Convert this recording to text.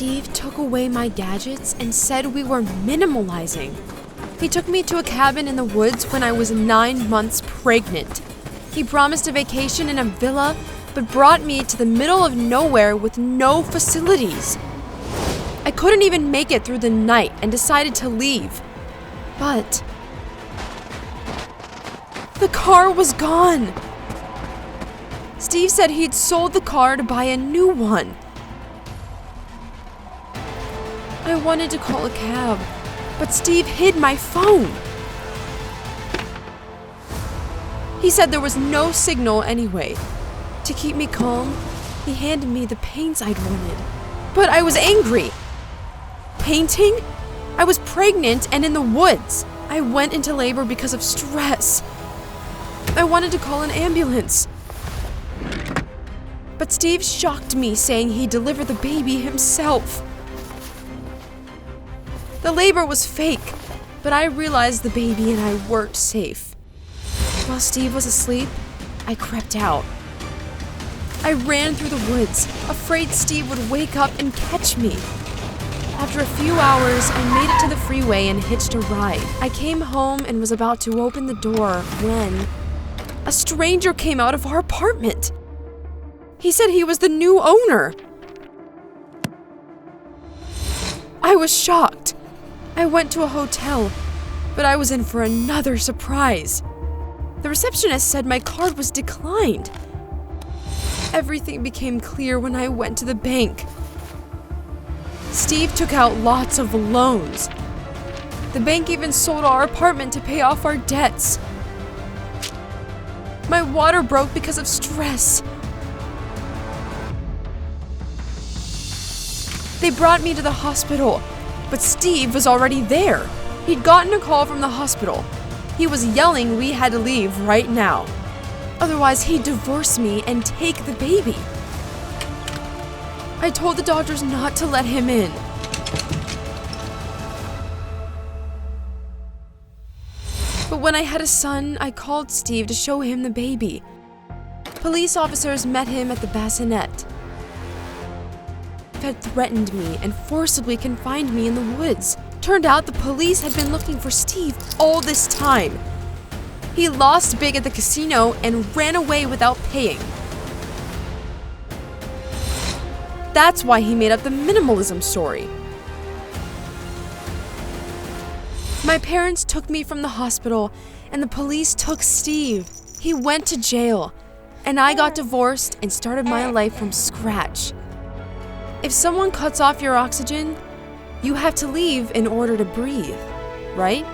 Steve took away my gadgets and said we were minimalizing. He took me to a cabin in the woods when I was 9 months pregnant. He promised a vacation in a villa, but brought me to the middle of nowhere with no facilities. I couldn't even make it through the night and decided to leave. But the car was gone. Steve said he'd sold the car to buy a new one. I wanted to call a cab, but Steve hid my phone. He said there was no signal anyway. To keep me calm, he handed me the paints I'd wanted. But I was angry. Painting? I was pregnant and in the woods. I went into labor because of stress. I wanted to call an ambulance. But Steve shocked me, saying he'd deliver the baby himself. The labor was fake, but I realized the baby and I weren't safe. While Steve was asleep, I crept out. I ran through the woods, afraid Steve would wake up and catch me. After a few hours, I made it to the freeway and hitched a ride. I came home and was about to open the door when a stranger came out of our apartment. He said he was the new owner. I was shocked. I went to a hotel, but I was in for another surprise. The receptionist said my card was declined. Everything became clear when I went to the bank. Steve took out lots of loans. The bank even sold our apartment to pay off our debts. My water broke because of stress. They brought me to the hospital, but Steve was already there. He'd gotten a call from the hospital. He was yelling we had to leave right now. Otherwise, he'd divorce me and take the baby. I told the doctors not to let him in. But when I had a son, I called Steve to show him the baby. Police officers met him at the bassinet. Had threatened me and forcibly confined me in the woods. Turned out the police had been looking for Steve all this time. He lost big at the casino and ran away without paying. That's why he made up the minimalism story. My parents took me from the hospital, and the police took Steve. He went to jail, and I got divorced and started my life from scratch. If someone cuts off your oxygen, you have to leave in order to breathe, right?